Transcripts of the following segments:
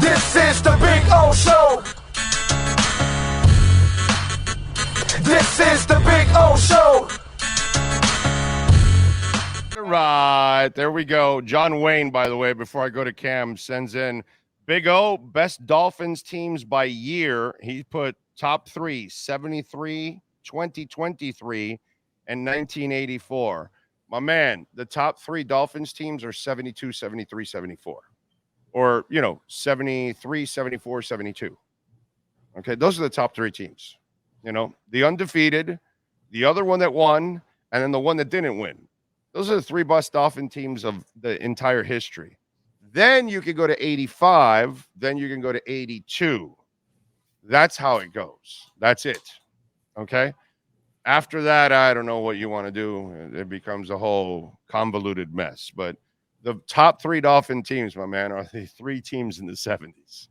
This is the Big O Show. This is the Big O Show. All right, there we go. John Wayne, by the way, before I go to Cam, sends in Big O, best Dolphins teams by year. He put top three, 73, 2023, and 1984. My man, the top three Dolphins teams are 72, 73, 74. Or, 73, 74, 72. Okay, those are the top three teams. The undefeated, the other one that won, and then the one that didn't win. Those are the three best Dolphin teams of the entire history. Then you can go to 85. Then you can go to 82. That's how it goes. That's it. Okay? After that, I don't know what you want to do. It becomes a whole convoluted mess. But the top three Dolphin teams, my man, are the three teams in the 70s.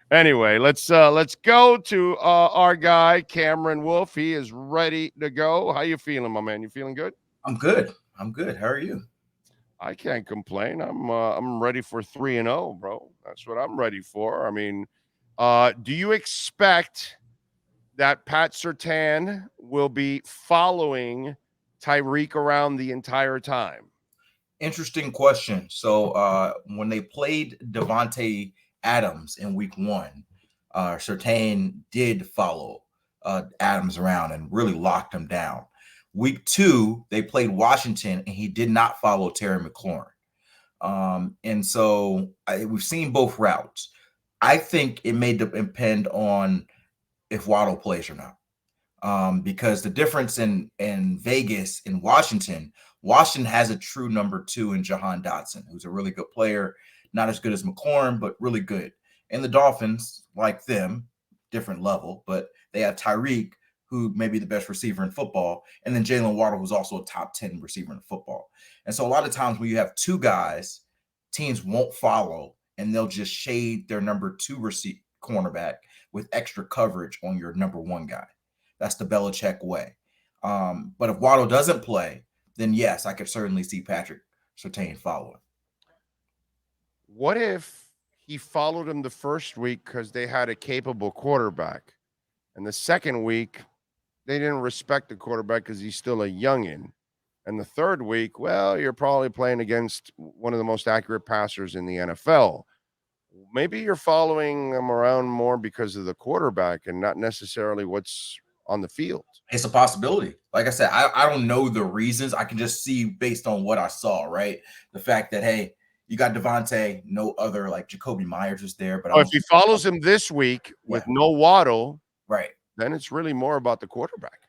Anyway, let's go to our guy, Cameron Wolfe. He is ready to go. How you feeling, my man? You feeling good? I'm good. How are you? I can't complain. I'm ready for 3-0, bro. That's what I'm ready for. I mean, do you expect that Pat Surtain will be following Tyreek around the entire time? Interesting question. So when they played Devontae Adams in week 1, Surtain did follow Adams around and really locked him down. Week 2, they played Washington, and he did not follow Terry McLaurin. And so we've seen both routes. I think it may depend on if Waddle plays or not. Because the difference in Vegas and Washington has a true number 2 in Jahan Dotson, who's a really good player, not as good as McLaurin, but really good. And the Dolphins, like them, different level, but they have Tyreek, who may be the best receiver in football, and then Jalen Waddle, who's also a top 10 receiver in football. And so a lot of times when you have two guys, teams won't follow, and they'll just shade their number 2 cornerback with extra coverage on your number 1 guy. That's the Belichick way. But if Waddle doesn't play, then yes, I could certainly see Patrick Surtain following. What if he followed him the first week because they had a capable quarterback, and the second week they didn't respect the quarterback because he's still a youngin', and the third week, well, you're probably playing against one of the most accurate passers in the NFL. Maybe you're following him around more because of the quarterback and not necessarily what's on the field. It's a possibility. Like I said, I don't know the reasons. I can just see based on what I saw, right? The fact that, hey, you got Devontae, no other, like Jacoby Myers is there. But if he follows him this week with no Waddle, right, then it's really more about the quarterback.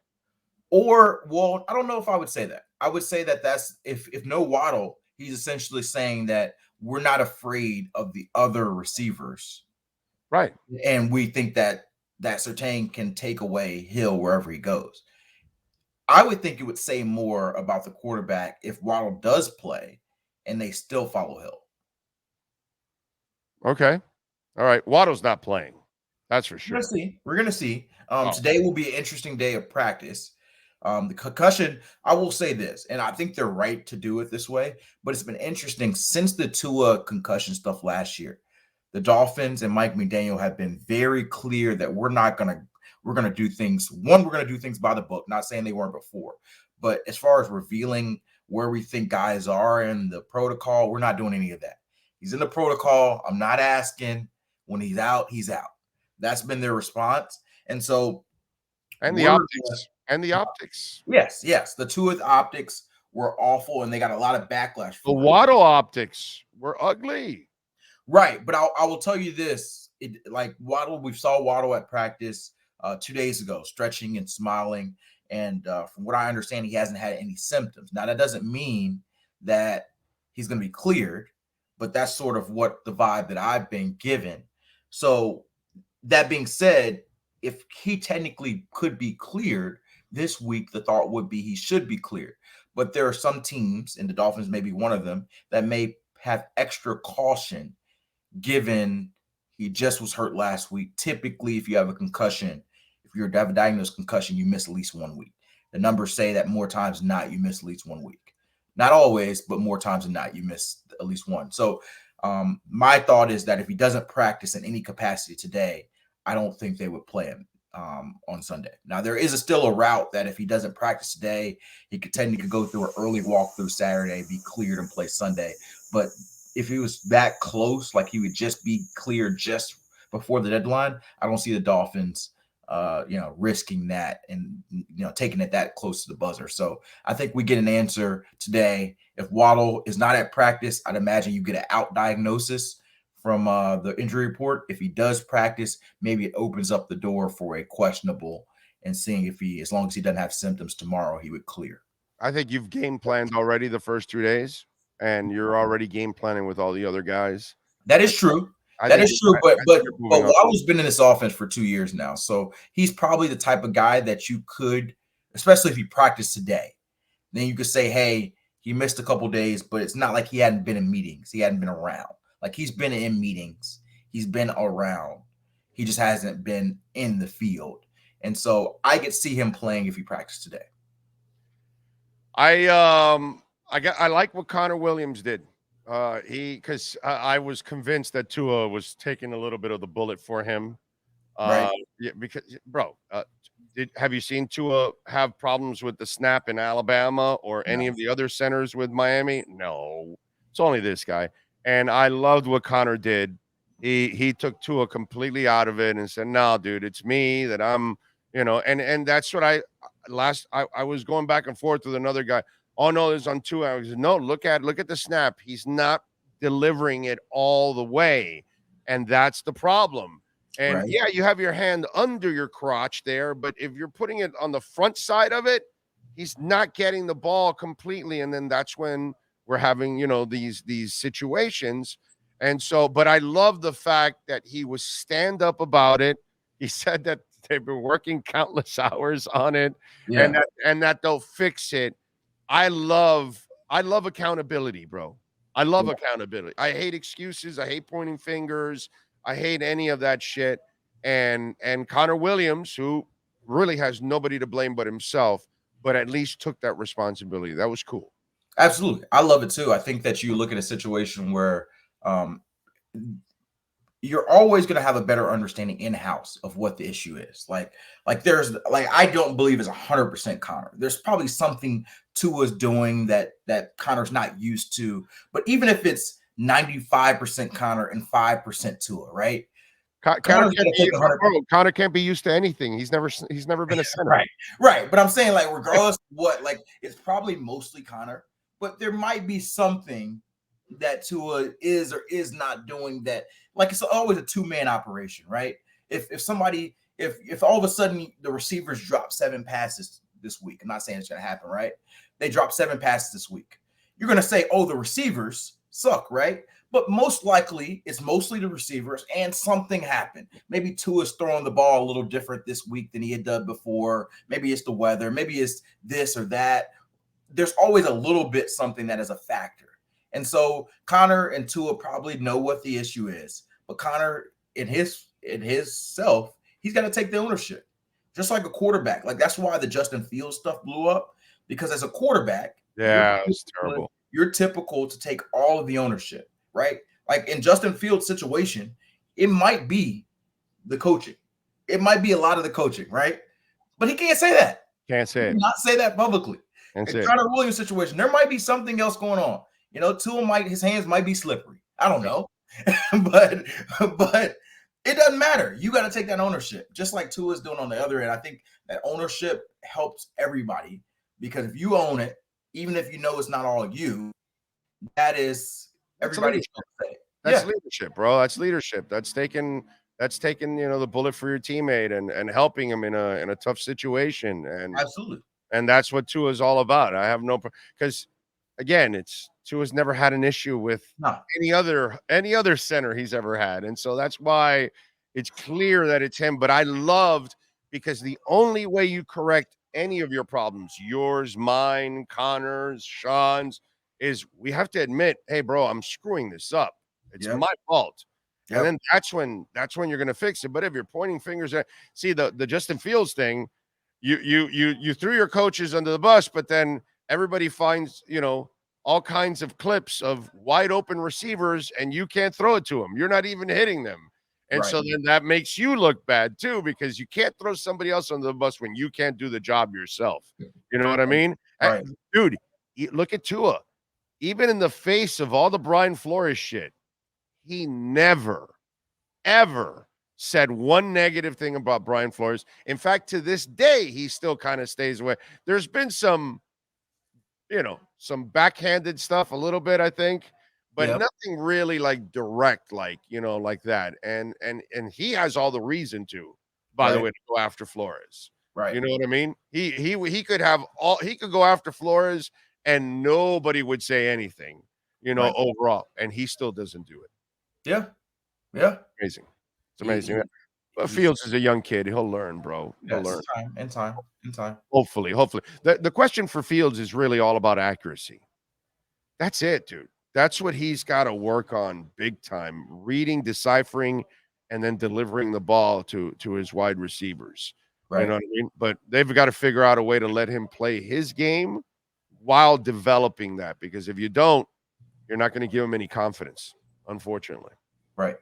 Or, well, I don't know if I would say that. I would say that that's if no Waddle, he's essentially saying that we're not afraid of the other receivers. Right. And we think that Surtain can take away Hill wherever he goes. I would think it would say more about the quarterback if Waddle does play and they still follow Hill. Okay. All right. Waddle's not playing. That's for sure. We're going to see. Today will be an interesting day of practice. The concussion, I will say this, and I think they're right to do it this way, but it's been interesting since the Tua concussion stuff last year. The Dolphins and Mike McDaniel have been very clear that we're going to do things. We're going to do things by the book, not saying they weren't before, but as far as revealing where we think guys are in the protocol, we're not doing any of that. He's in the protocol. I'm not asking. When he's out, he's out. That's been their response. And so, and the optics. Yes. The Tua optics were awful, and they got a lot of backlash. The Waddle optics were ugly. Right, but I will tell you this: like Waddle, we saw Waddle at practice 2 days ago, stretching and smiling, and from what I understand, he hasn't had any symptoms. Now, that doesn't mean that he's going to be cleared, but that's sort of what the vibe that I've been given. So, that being said, if he technically could be cleared this week, the thought would be he should be cleared. But there are some teams, and the Dolphins may be one of them, that may have extra caution given he just was hurt last week. Typically, if you have a concussion, if you're a diagnosed concussion, you miss at least 1 week. The numbers say that more times than not, you miss at least 1 week. Not always, but more times than not, you miss at least one. So My thought is that if he doesn't practice in any capacity today, I don't think they would play him on Sunday. Now, there is still a route that if he doesn't practice today, he could technically go through an early walkthrough Saturday, be cleared, and play Sunday. But if he was that close, like he would just be cleared just before the deadline, I don't see the Dolphins risking that and taking it that close to the buzzer. So I think we get an answer today. If Waddle is not at practice, I'd imagine you get an out diagnosis from the injury report. If he does practice, maybe it opens up the door for a questionable and seeing if as long as he doesn't have symptoms tomorrow, he would clear. I think you've game planned already the first 2 days, and you're already game planning with all the other guys. That is true. That is true, but Waddle's been in this offense for 2 years now, so he's probably the type of guy that you could, especially if he practiced today, then you could say, hey, he missed a couple days, but it's not like he hadn't been in meetings. He hadn't been around. Like, he's been in meetings. He's been around. He just hasn't been in the field. And so I could see him playing if he practiced today. I like what Connor Williams did. Because I was convinced that Tua was taking a little bit of the bullet for him. Right. Yeah, because, bro, have you seen Tua have problems with the snap in Alabama or any of the other centers with Miami? No, it's only this guy. And I loved what Connor did. He took Tua completely out of it and said, no, dude, it's me that I'm, and that's what I was going back and forth with another guy. Oh no, it's on 2 hours. No, look at the snap. He's not delivering it all the way, and that's the problem. And yeah, you have your hand under your crotch there, but if you're putting it on the front side of it, he's not getting the ball completely, and then that's when we're having these situations. And so, but I love the fact that he was stand up about it. He said that they've been working countless hours on it, and that they'll fix it. I love accountability, bro. I love accountability. I hate excuses. I hate pointing fingers. I hate any of that shit. And Connor Williams, who really has nobody to blame but himself, but at least took that responsibility. That was cool. Absolutely. I love it too. I think that you look at a situation where you're always going to have a better understanding in-house of what the issue is. Like I don't believe it's 100% Connor. There's probably something Tua's doing that Connor's not used to. But even if it's 95% Connor and 5% Tua, right? Connor can't be used to anything. He's never been a center. Right. But I'm saying, like, regardless of what, like, it's probably mostly Connor, but there might be something that Tua is or is not doing that. Like, it's always a two-man operation, right? If all of a sudden the receivers drop 7 passes this week, I'm not saying it's going to happen, right? They drop 7 passes this week. You're going to say, oh, the receivers suck, right? But most likely it's mostly the receivers and something happened. Maybe Tua's throwing the ball a little different this week than he had done before. Maybe it's the weather. Maybe it's this or that. There's always a little bit something that is a factor. And so Connor and Tua probably know what the issue is, but Connor in his self, he's got to take the ownership, just like a quarterback. Like, that's why the Justin Fields stuff blew up, because as a quarterback, it's terrible. You're typical to take all of the ownership, right? Like in Justin Fields' situation, it might be the coaching, it might be a lot of the coaching, right? But he can't say that. Can't say it. Not say that publicly. In Connor Williams' situation, there might be something else going on. Tua his hands might be slippery. I don't know. but it doesn't matter. You got to take that ownership, just like Tua is doing on the other end. I think that ownership helps everybody, because if you own it, even if you know it's not all you, that is everybody's going to say. That's leadership, bro. That's leadership. That's taking the bullet for your teammate and helping him in a tough situation. And absolutely. And that's what Tua is all about. I have because again, Tua's never had an issue with any other center he's ever had. And so that's why it's clear that it's him. But I loved, because the only way you correct any of your problems, yours, mine, Connor's, Sean's, is we have to admit, hey, bro, I'm screwing this up. It's my fault. And then that's when you're going to fix it. But if you're pointing fingers at, see, the Justin Fields thing, you threw your coaches under the bus, but then everybody finds, all kinds of clips of wide open receivers and you can't throw it to them. You're not even hitting them. And Right. so then that makes you look bad too, because you can't throw somebody else under the bus when you can't do the job yourself. You know what I mean? Right. Dude, look at Tua. Even in the face of all the Brian Flores shit, he never, ever said one negative thing about Brian Flores. In fact, to this day, he still kind of stays away. There's been some, some backhanded stuff a little bit, I think, but Yeah. nothing really like direct, like, like that. And he has all the reason to, by the Right. way, to go after Flores. Right. You know what I mean? He could go after Flores and nobody would say anything, Right. overall. And he still doesn't do it. Yeah. Yeah. Amazing. It's He- amazing. he- But he- Fields is a young kid. He'll learn, bro. He'll Yes. learn. In time. Hopefully. The question for Fields is really all about accuracy. That's it, dude. That's what he's got to work on big time. Reading, deciphering, and then delivering the ball to his wide receivers. Right. You know what I mean? But they've got to figure out a way to let him play his game while developing that. Because if you don't, you're not going to give him any confidence, unfortunately. Right.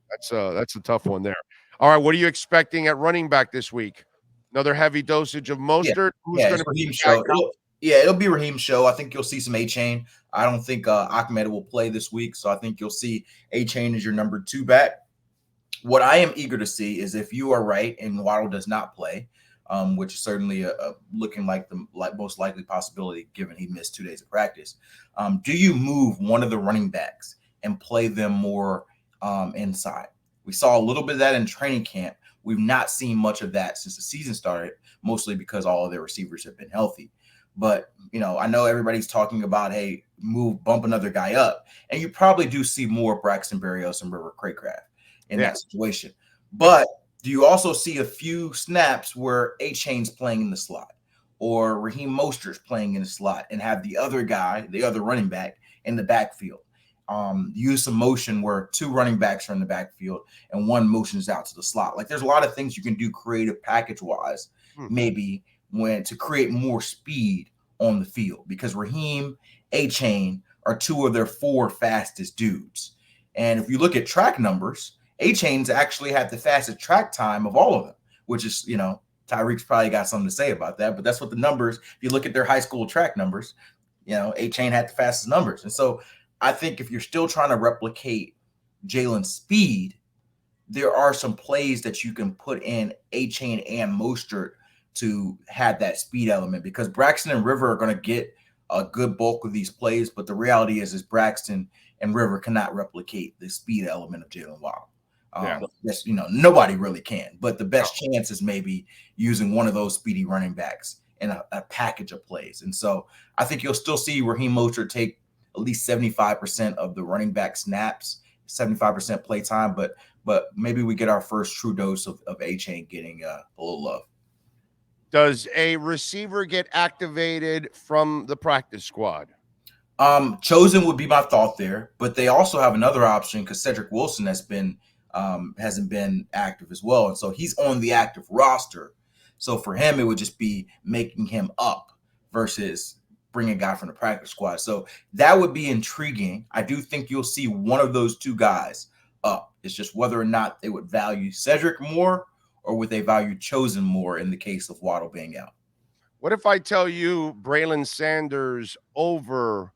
That's a tough one there. All right, what are you expecting at running back this week? Another heavy dosage of Mostert? Who's going to be Raheem show? It'll be Raheem's show. I think you'll see some A-Chain. I don't think Ahmed will play this week, so I think you'll see A-Chain as your number 2 back. What I am eager to see is if you are right and Waddle does not play, which is certainly looking like the most likely possibility given he missed 2 days of practice. Do you move one of the running backs and play them more inside? We saw a little bit of that in training camp. We've not seen much of that since the season started, mostly because all of their receivers have been healthy. But, I know everybody's talking about, hey, bump another guy up. And you probably do see more Braxton Berrios and River Craycraft in that situation. But do you also see a few snaps where A-Chain's playing in the slot or Raheem Mostert's playing in the slot and have the other guy, the other running back, in the backfield? Use some motion where 2 running backs are in the backfield and one motions out to the slot. Like there's a lot of things you can do creative package wise, maybe to create more speed on the field, because Raheem, A-Chain are 2 of their 4 fastest dudes. And if you look at track numbers, A-Chain's actually had the fastest track time of all of them, which is, Tyreek's probably got something to say about that, but that's what the numbers, if you look at their high school track numbers, A-Chain had the fastest numbers. And so I think if you're still trying to replicate Jalen's speed, there are some plays that you can put in A-Chain and Mostert to have that speed element, because Braxton and River are going to get a good bulk of these plays. But the reality is Braxton and River cannot replicate the speed element of Jalen Waddle. Nobody really can. But the best chance is maybe using one of those speedy running backs in a package of plays. And so I think you'll still see Raheem Mostert take at least 75% of the running back snaps, 75% play time, but maybe we get our first true dose of A-Chain getting a little love. Does a receiver get activated from the practice squad? Chosen would be my thought there, but they also have another option because Cedric Wilson hasn't been active as well, and so he's on the active roster. So for him, it would just be making him up versus bring a guy from the practice squad. So that would be intriguing. I do think you'll see one of those 2 guys up. It's just whether or not they would value Cedric more or would they value Chosen more in the case of Waddle being out. What if I tell you Braylon Sanders over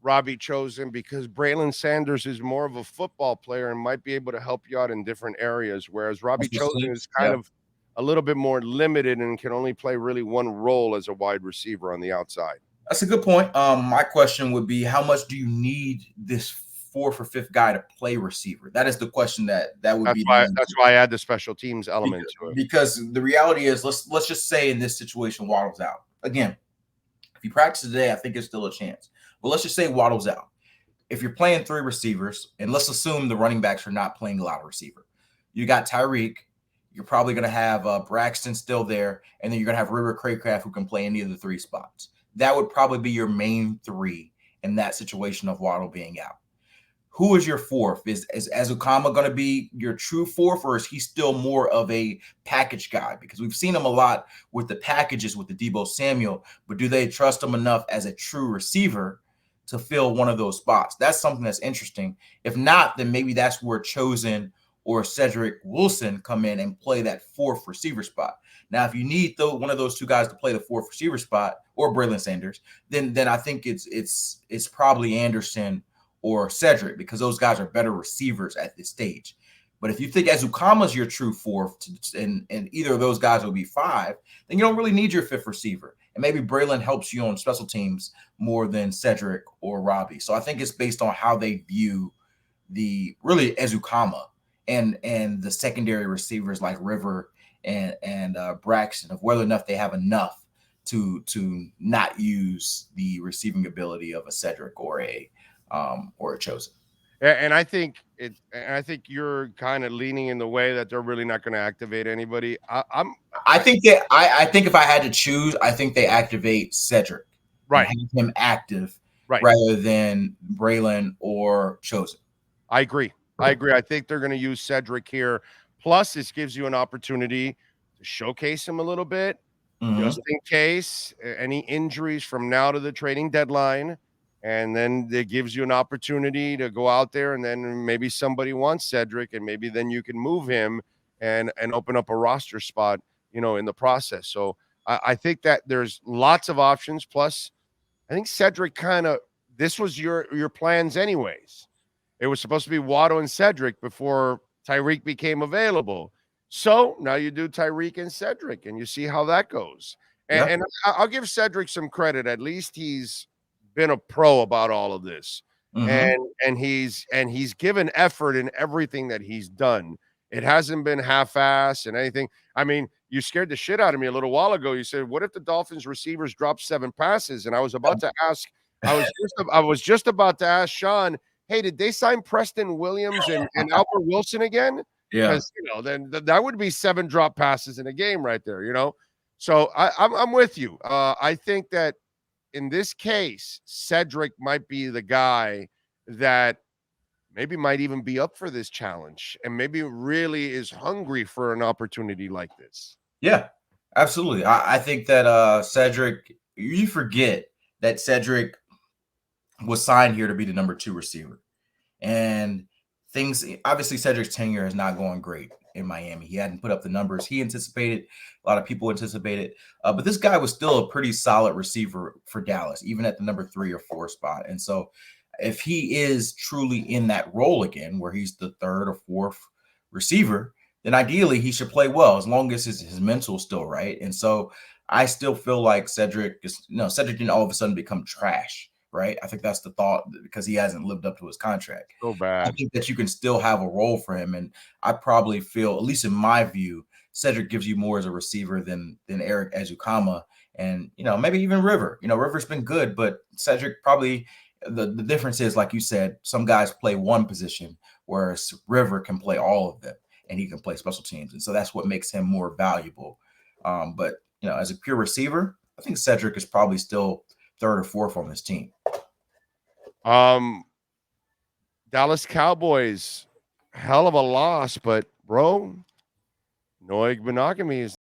Robbie Chosen, because Braylon Sanders is more of a football player and might be able to help you out in different areas, whereas Robbie Chosen is kind of a little bit more limited and can only play really one role as a wide receiver on the outside? That's a good point. My question would be, how much do you need this 4th or 5th guy to play receiver? That is the question that would be. That's why I add the special teams element to it. Because the reality is, let's just say in this situation, Waddle's out. Again, if you practice today, I think there's still a chance. But let's just say Waddle's out. If you're playing 3 receivers, and let's assume the running backs are not playing a lot of receiver, you got Tyreek. You're probably going to have Braxton still there, and then you're going to have River Craycraft who can play any of the 3 spots. That would probably be your main 3 in that situation of Waddle being out. Who is your 4th? Is Azukama going to be your true 4th, or is he still more of a package guy? Because we've seen him a lot with the packages with the Deebo Samuel, but do they trust him enough as a true receiver to fill one of those spots. That's something that's interesting. If not, then maybe that's where Chosen or Cedric Wilson come in and play that fourth receiver spot. Now, if you need one of those two guys to play the fourth receiver spot, or Braylon Sanders, then I think it's probably Anderson or Cedric, because those guys are better receivers at this stage. But if you think Ezukanma's your true fourth, and either of those guys will be five, then you don't really need your fifth receiver. And maybe Braylon helps you on special teams more than Cedric or Robbie. So I think it's based on how they view the really Ezukanma and the secondary receivers like River and Braxton, of whether or not they have enough to not use the receiving ability of a Cedric or a Chosen. And I think you're kind of leaning in the way that they're really not going to activate anybody. I think if I had to choose, I think they activate Cedric, right? And have him active, right, rather than Braylon or Chosen. I agree. I think they're going to use Cedric here. Plus, this gives you an opportunity to showcase him a little bit, just in case any injuries from now to the trading deadline. And then it gives you an opportunity to go out there, and then maybe somebody wants Cedric, and maybe then you can move him and open up a roster spot, in the process. So I think that there's lots of options. Plus, I think Cedric this was your plans anyways. It was supposed to be Watto and Cedric before Tyreek became available. So now you do Tyreek and Cedric, and you see how that goes. And I'll give Cedric some credit. At least he's been a pro about all of this, and he's given effort in everything that he's done. It hasn't been half-ass and anything. I mean, you scared the shit out of me a little while ago. You said, "What if the Dolphins receivers drop 7 passes?" And I was about to ask. I was just about to ask Sean, "Hey, did they sign Preston Williams and Albert Wilson again?" Yeah, because then that would be 7 drop passes in a game right there. So I'm with you. I think that in this case, Cedric might be the guy that maybe might even be up for this challenge, and maybe really is hungry for an opportunity like this. Yeah, absolutely. I think that Cedric, you forget that Cedric was signed here to be the number 2 receiver. And obviously Cedric's tenure is not going great in Miami. He hadn't put up the numbers he anticipated. A lot of people anticipated, but this guy was still a pretty solid receiver for Dallas, even at the number 3 or 4 spot. And so if he is truly in that role again, where he's the 3rd or 4th receiver, then ideally he should play well, as long as his mental is still right. And so I still feel like Cedric didn't all of a sudden become trash. Right. I think that's the thought, because he hasn't lived up to his contract. So bad. I think that you can still have a role for him. And I probably feel, at least in my view, Cedric gives you more as a receiver than Eric Ezukanma, and, maybe even River. River's been good, but Cedric probably, the difference is, like you said, some guys play one position, whereas River can play all of them, and he can play special teams. And so that's what makes him more valuable. But, as a pure receiver, I think Cedric is probably still 3rd or 4th on this team. Dallas Cowboys, hell of a loss, but bro, no monogamy is